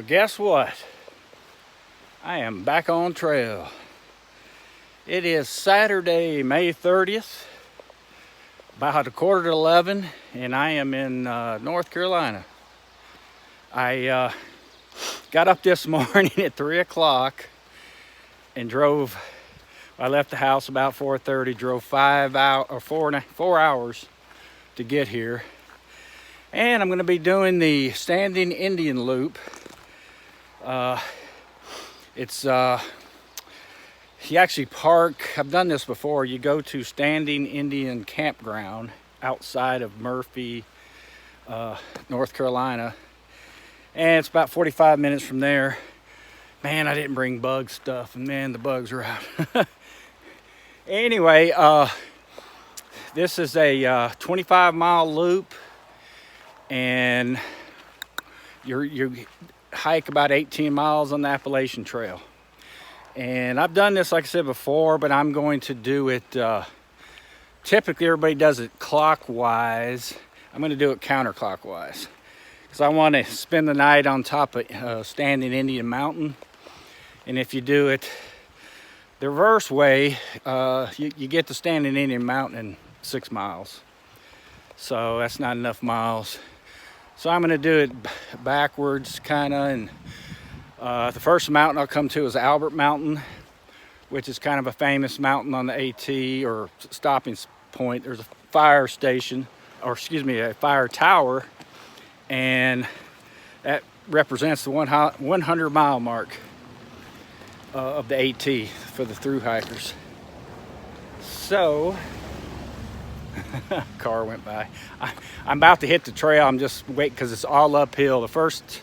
Guess what? I am back on trail. It is Saturday, May 30th, about 10:45, and I am in North Carolina. I got up this morning at 3 o'clock and drove. I left the house about 4:30, drove 4 hours to get here. And I'm going to be doing the Standing Indian Loop. You actually park, I've done this before, you go to Standing Indian Campground outside of Murphy, North Carolina. And it's about 45 minutes from there. Man, I didn't bring bug stuff, and man, the bugs are out. Anyway, this is a 25-mile loop, and you hike about 18 miles on the Appalachian Trail. And I've done this, like I said before, but I'm going to do it, typically everybody does it clockwise. I'm going to do it counterclockwise, because I want to spend the night on top of Standing Indian Mountain. And if you do it the reverse way, you get to Standing Indian Mountain in 6 miles. So that's not enough miles. So I'm going to do it backwards, kind of. And the first mountain I'll come to is Albert Mountain, which is kind of a famous mountain on the AT, or stopping point. There's a fire station, or excuse me, a fire tower, and that represents the 100-mile mark of the AT for the thru hikers. So, car went by. I'm about to hit the trail. I'm just waiting because it's all uphill. The first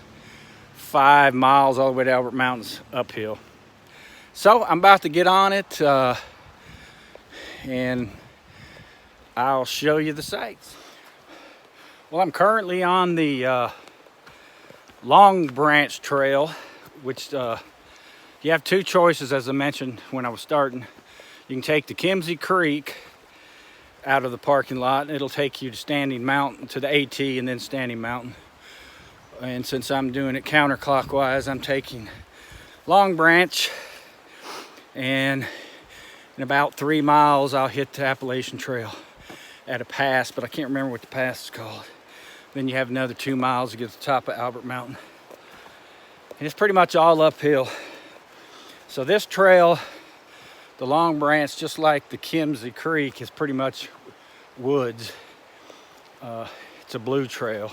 5 miles all the way to Albert Mountain's uphill. So I'm about to get on it, and I'll show you the sights. Well, I'm currently on the Long Branch Trail, which you have 2 choices, as I mentioned when I was starting. You can take the Kimsey Creek out of the parking lot, and it'll take you to Standing Mountain, to the AT, and then Standing Mountain. And since I'm doing it counterclockwise, I'm taking Long Branch, and in about 3 miles I'll hit the Appalachian Trail at a pass, but I can't remember what the pass is called. Then you have another 2 miles to get to the top of Albert Mountain. And it's pretty much all uphill. So this trail, the Long Branch, just like the Kimsey Creek, is pretty much woods. It's a blue trail,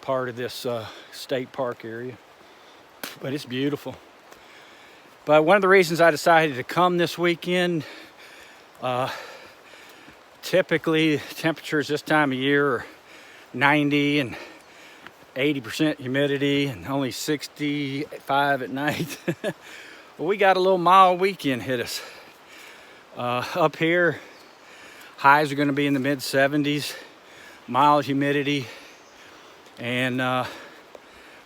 part of this state park area, but it's beautiful. But one of the reasons I decided to come this weekend, typically temperatures this time of year are 90 and 80% humidity and only 65 at night. Well, we got a little mild weekend hit us. Up here, highs are going to be in the mid 70s, mild humidity, and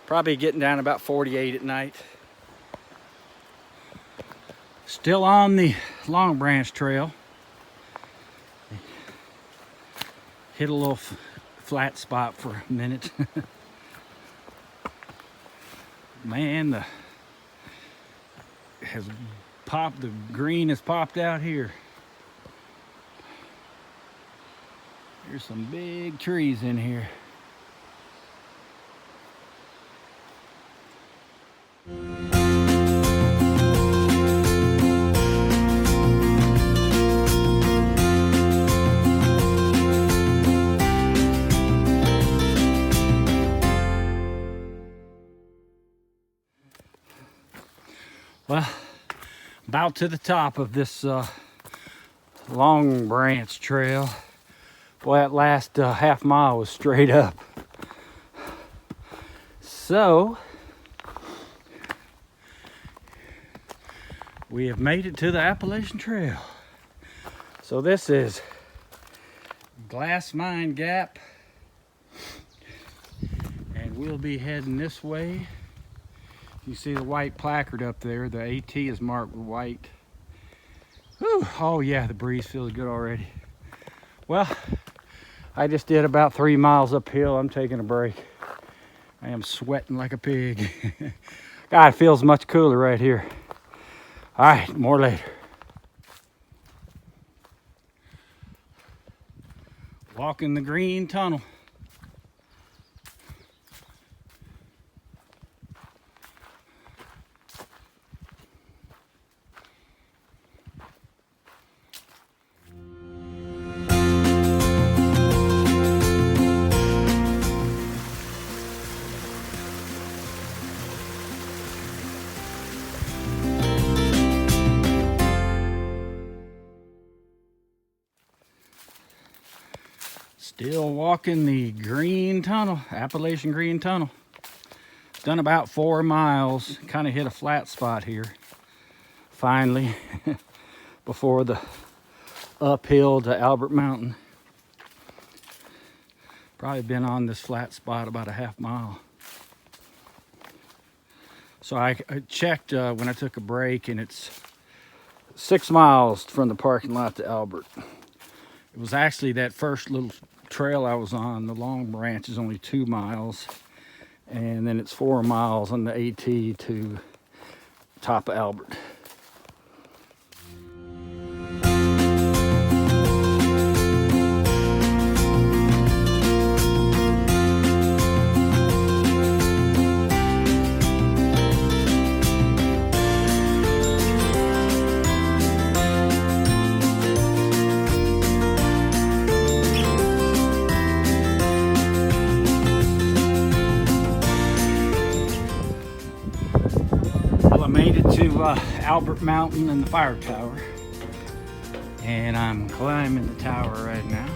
probably getting down about 48 at night. Still on the Long Branch Trail. Hit a little flat spot for a minute. Man, the green has popped out here. There's some big trees in here. Well, about to the top of this Long Branch Trail. Boy, that last half mile was straight up. So, we have made it to the Appalachian Trail. So this is Glass Mine Gap, and we'll be heading this way. You see the white placard up there. The AT is marked with white. Whew. Oh yeah, the breeze feels good already. Well, I just did about 3 miles uphill. I'm taking a break. I am sweating like a pig. God, it feels much cooler right here. All right, more later. Walking the green tunnel. Still walking the green tunnel, Appalachian Green Tunnel. Done about 4 miles, kind of hit a flat spot here, finally, before the uphill to Albert Mountain. Probably been on this flat spot about a half mile. So I checked when I took a break, and it's 6 miles from the parking lot to Albert. It was actually that first little trail I was on, the Long Branch, is only 2 miles, and then it's 4 miles on the AT to top of Albert. Made it to Albert Mountain and the fire tower, and I'm climbing the tower right now,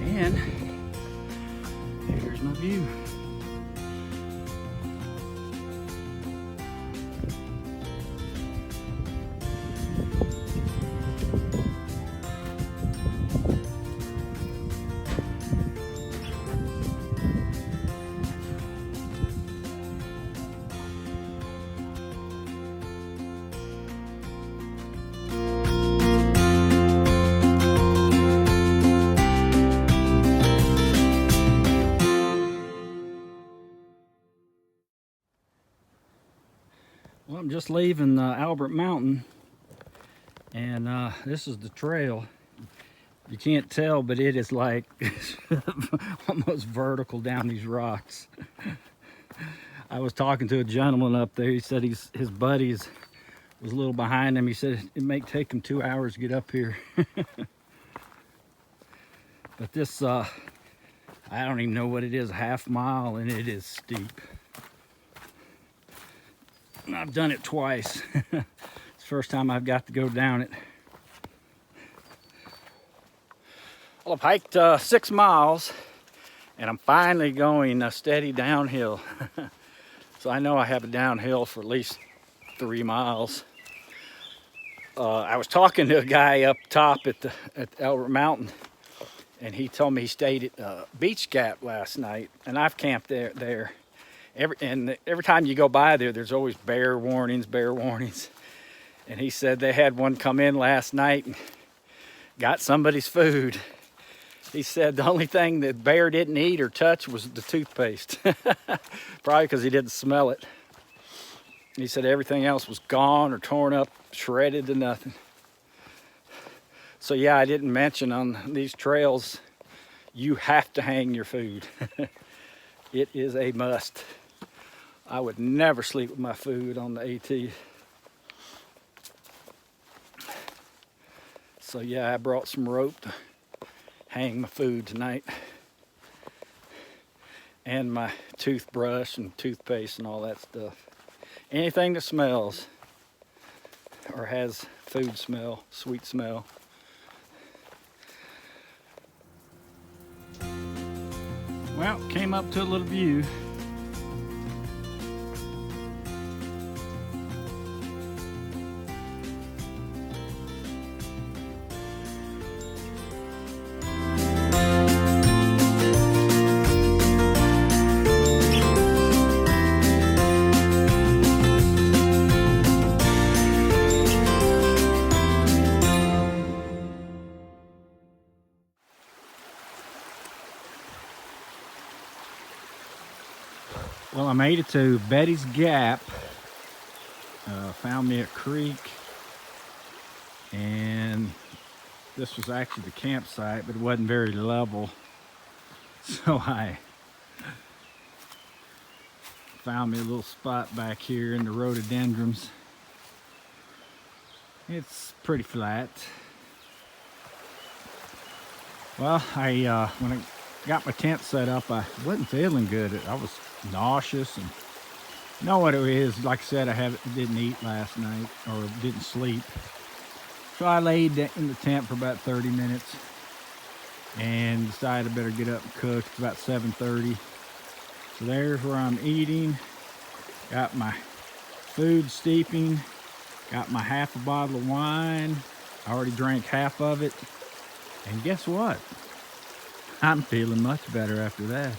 and here's my view. Well, I'm just leaving Albert Mountain, and this is the trail. You can't tell, but it is like almost vertical down these rocks. I was talking to a gentleman up there. He said his buddies was a little behind him. He said it may take him 2 hours to get up here. But this, I don't even know what it is, a half mile, and it is steep. I've done it twice. It's the first time I've got to go down it. Well, I've hiked 6 miles, and I'm finally going steady downhill. So I know I have a downhill for at least 3 miles. I was talking to a guy up top at Albert Mountain, and he told me he stayed at Beach Gap last night, and I've camped there. Every time you go by there, there's always bear warnings. And he said they had one come in last night and got somebody's food. He said the only thing that bear didn't eat or touch was the toothpaste. Probably because he didn't smell it. He said everything else was gone or torn up, shredded to nothing. So yeah, I didn't mention on these trails, you have to hang your food. It is a must. I would never sleep with my food on the AT. So yeah, I brought some rope to hang my food tonight. And my toothbrush and toothpaste and all that stuff. Anything that smells or has food smell, sweet smell. Well, came up to a little view. made it to Betty's Gap. Found me a creek, and this was actually the campsite, but it wasn't very level. So I found me a little spot back here in the rhododendrons. It's pretty flat. Well, when I got my tent set up, I wasn't feeling good. I was nauseous, and you know what it is. Like I said, I didn't eat last night, or didn't sleep. So I laid in the tent for about 30 minutes and decided I better get up and cook. It's about 7:30. So there's where I'm eating. Got my food steeping. Got my half a bottle of wine. I already drank half of it. And guess what? I'm feeling much better after that.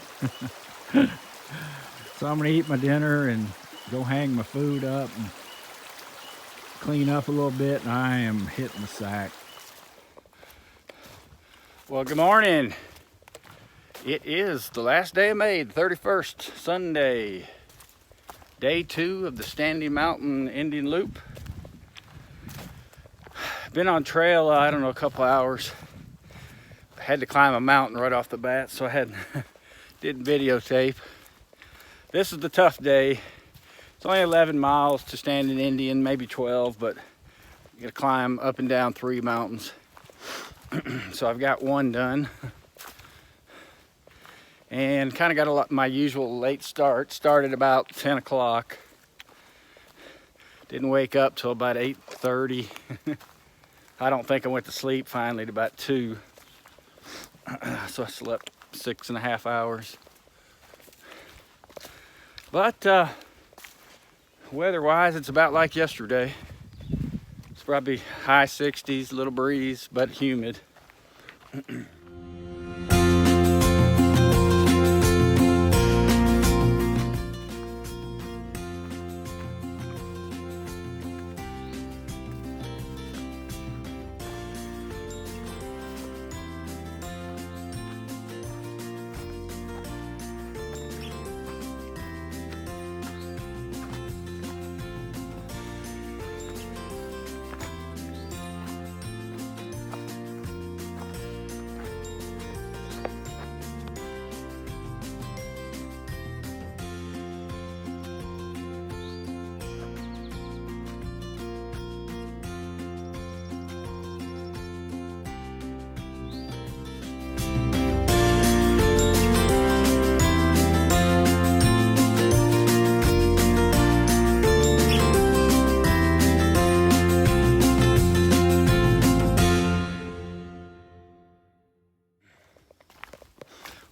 So I'm gonna eat my dinner and go hang my food up and clean up a little bit, and I am hitting the sack. Well, good morning. It is the last day of May, the 31st, Sunday. Day 2 of the Standing Mountain Indian Loop. Been on trail, I don't know, a couple hours. Had to climb a mountain right off the bat, so I didn't videotape. This is the tough day. It's only 11 miles to Standing Indian, maybe 12, but you gotta climb up and down 3 mountains. So I've got one done. And kind of got my usual late start. Started about 10 o'clock. Didn't wake up till about 8:30. I don't think I went to sleep finally at about 2. So I slept 6.5 hours. But weather-wise, it's about like yesterday. It's probably high 60s, a little breeze, but humid.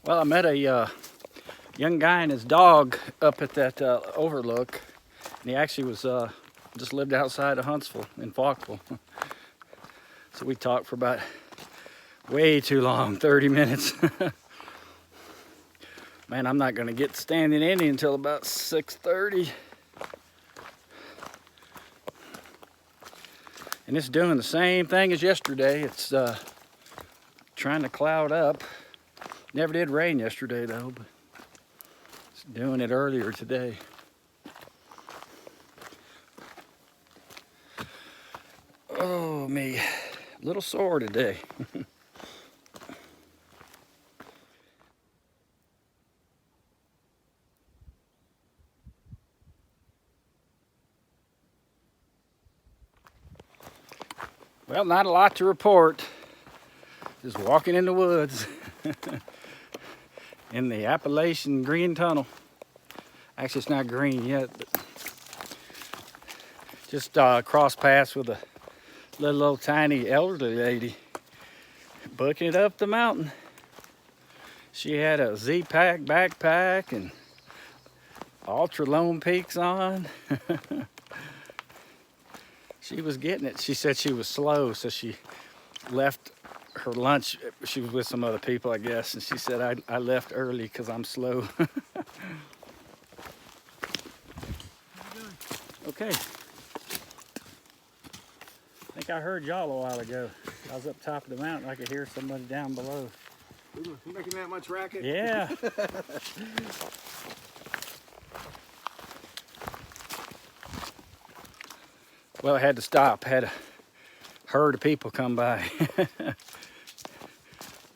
Well, I met a young guy and his dog up at that overlook, and he actually was just lived outside of Huntsville in Falkville. So we talked for about way too long, 30 minutes. Man, I'm not gonna get to Standing Indian until about 6:30. And it's doing the same thing as yesterday. It's trying to cloud up. Never did rain yesterday though, but it's doing it earlier today. Oh, me, a little sore today. Well, not a lot to report. Just walking in the woods. In the Appalachian Green Tunnel. Actually, it's not green yet, but just cross paths with a little tiny elderly lady booking it up the mountain. She had a Z-Pack backpack and Ultra Lone Peaks on. She was getting it. She said she was slow, so she left her lunch. She was with some other people, I guess, and she said, I left early because I'm slow. Okay. I think I heard y'all a while ago. I was up top of the mountain. I could hear somebody down below. You making that much racket? Yeah. Well, I had to stop. Had a herd of people come by.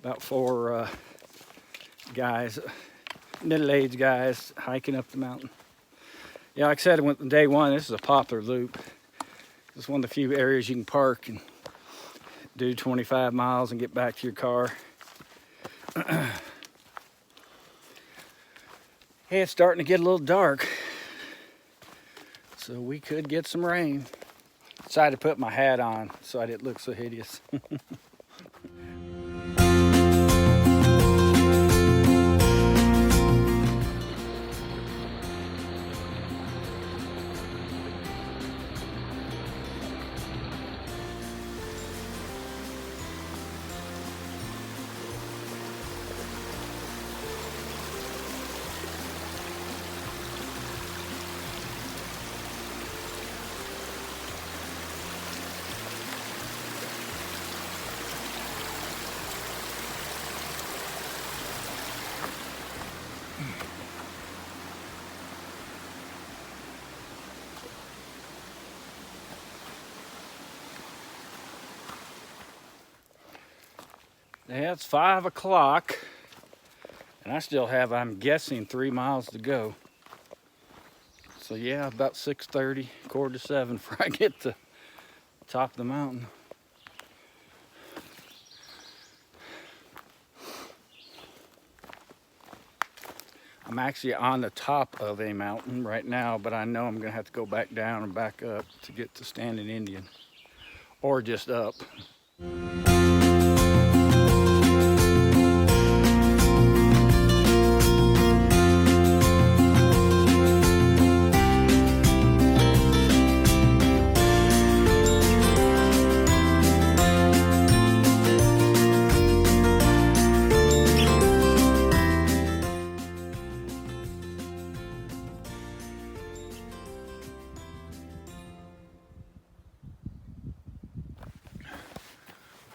About 4 guys, middle-aged guys, hiking up the mountain. Yeah, like I said, on day one, this is a popular loop. It's one of the few areas you can park and do 25 miles and get back to your car. Hey, it's starting to get a little dark, so we could get some rain. Decided to put my hat on so I didn't look so hideous. Yeah, it's 5 o'clock, and I still have, I'm guessing, 3 miles to go. So yeah, about 6:30, 6:45 before I get to the top of the mountain. I'm actually on the top of a mountain right now, but I know I'm gonna have to go back down and back up to get to Standing Indian, or just up.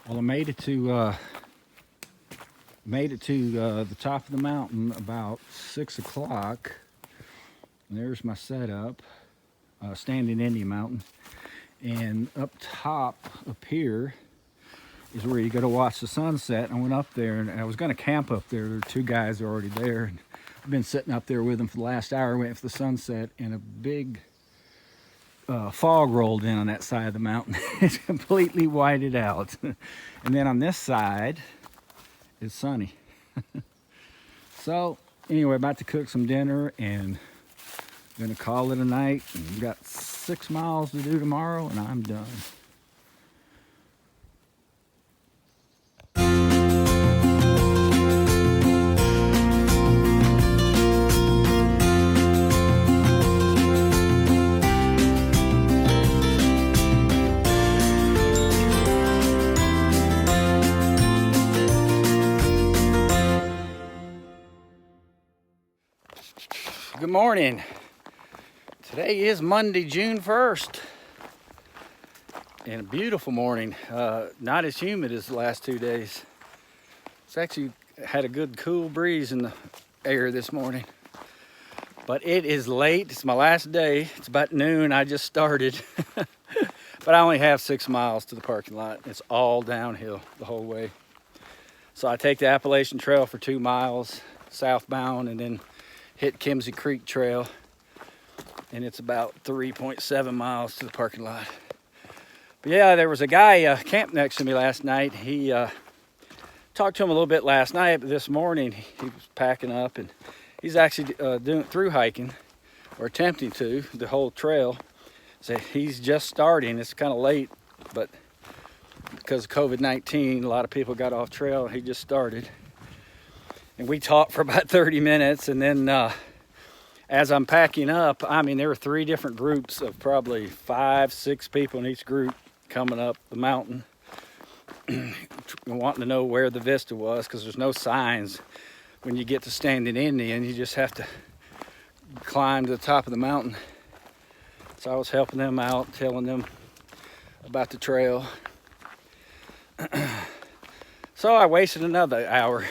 Well, I made it to the top of the mountain about 6 o'clock. There's my setup, Standing Indian Mountain, and up top, up here, is where you go to watch the sunset. I went up there, and I was going to camp up there. There were 2 guys already there, and I've been sitting up there with them for the last hour waiting for the sunset, and a big fog rolled in on that side of the mountain. It's completely whited out. And then on this side, it's sunny. So anyway, about to cook some dinner and gonna call it a night. And we've got 6 miles to do tomorrow, and I'm done. Good morning. Today is Monday, June 1st, and a beautiful morning. Not as humid as the last 2 days. It's actually had a good cool breeze in the air this morning, but it is late. It's my last day. It's about noon. I just started, but I only have 6 miles to the parking lot. It's all downhill the whole way. So I take the Appalachian Trail for 2 miles southbound, and then hit Kimsey Creek Trail, and it's about 3.7 miles to the parking lot. But yeah, there was a guy camped next to me last night. He talked to him a little bit last night, but this morning he was packing up, and he's actually doing through hiking, or attempting to, the whole trail. So he's just starting. It's kind of late, but because of COVID-19, a lot of people got off trail. He just started. And we talked for about 30 minutes, and then as I'm packing up, I mean, there were 3 different groups of probably 5, 6 people in each group coming up the mountain, wanting to know where the vista was, because there's no signs when you get to Standing Indian. You just have to climb to the top of the mountain. So I was helping them out, telling them about the trail. So I wasted another hour.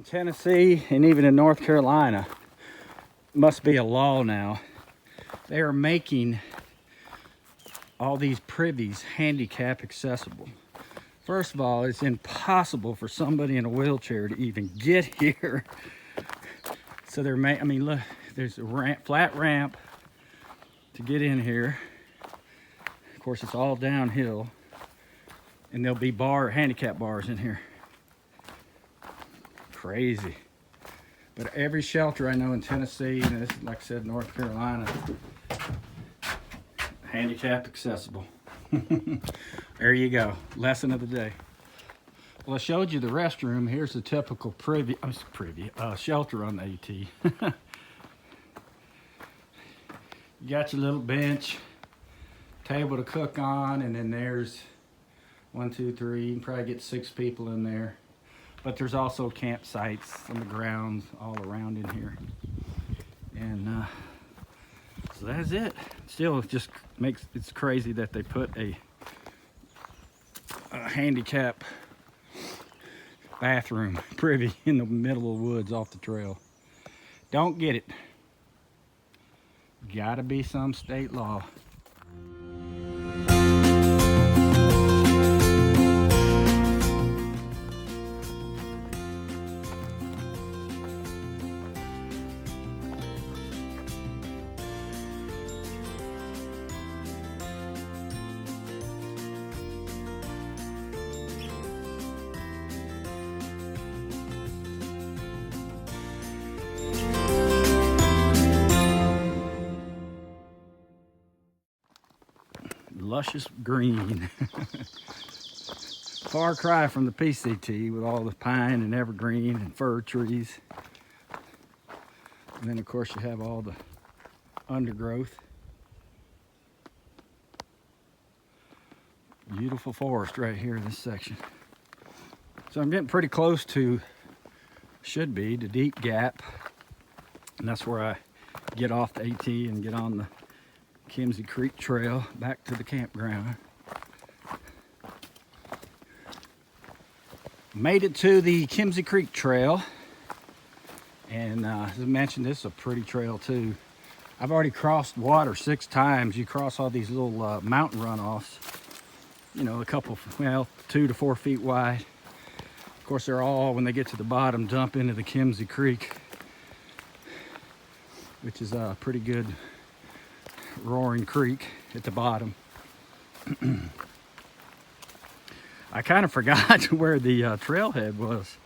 in Tennessee and even in North Carolina, must be a law now. They are making all these privies handicap accessible. First of all, it's impossible for somebody in a wheelchair to even get here. So they're I mean, look, there's a ramp, flat ramp to get in here. Of course, it's all downhill, and there'll be handicap bars in here. Crazy. But every shelter I know in Tennessee, and this, like I said, North Carolina, handicap accessible. There you go. Lesson of the day. Well, I showed you the restroom. Here's the typical shelter on the AT. You got your little bench, table to cook on, and then there's 1, 2, 3. You can probably get 6 people in there. But there's also campsites on the grounds all around in here. And so that's it. Still, it just it's crazy that they put a handicap bathroom privy in the middle of the woods off the trail. Don't get it. Gotta be some state law. Luscious green. Far cry from the PCT with all the pine and evergreen and fir trees. And then of course you have all the undergrowth. Beautiful forest right here in this section. So I'm getting pretty close to, should be, the Deep Gap. And that's where I get off the AT and get on the Kimsey Creek Trail back to the campground. Made it to the Kimsey Creek Trail, and as I mentioned, this is a pretty trail too. I've already crossed water 6 times. You cross all these little mountain runoffs, you know, a couple, well, 2 to 4 feet wide. Of course, they're all, when they get to the bottom, dump into the Kimsey Creek, which is a pretty good roaring creek at the bottom. I kind of forgot where the trailhead was.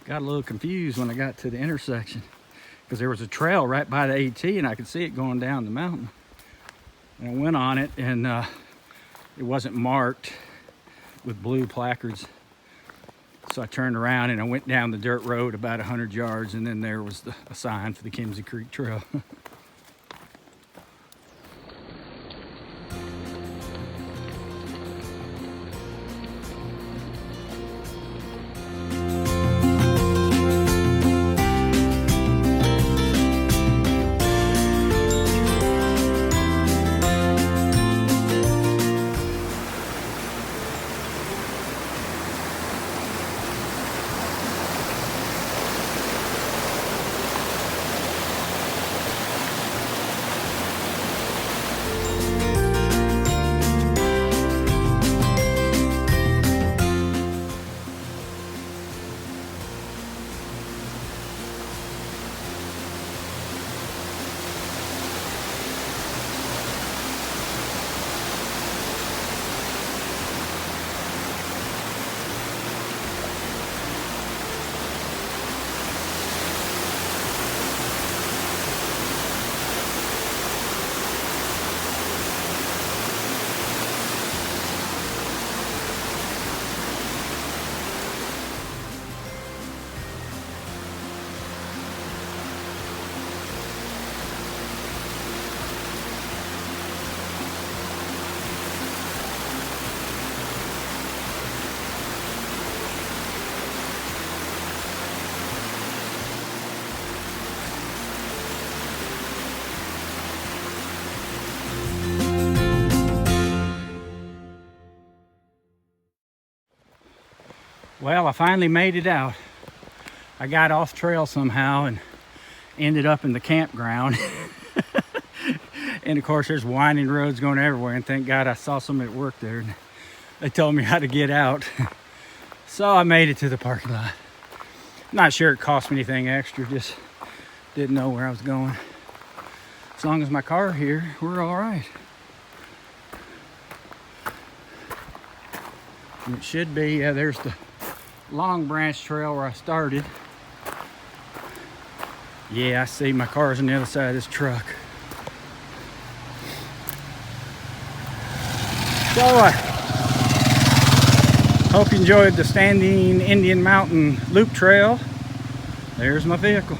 Got a little confused when I got to the intersection because there was a trail right by the AT and I could see it going down the mountain. And I went on it and it wasn't marked with blue placards. So I turned around and I went down the dirt road about 100 yards, and then there was a sign for the Kimsey Creek Trail. Well, I finally made it out. I got off trail somehow and ended up in the campground. And of course there's winding roads going everywhere, and thank God I saw somebody at work there and they told me how to get out. So I made it to the parking lot. Not sure it cost me anything extra, just didn't know where I was going. As long as my car here, we're all right. And it should be, yeah, there's the Long Branch Trail where I started. Yeah, I see my car's on the other side of this truck. So I hope you enjoyed the Standing Indian Mountain Loop Trail. There's my vehicle.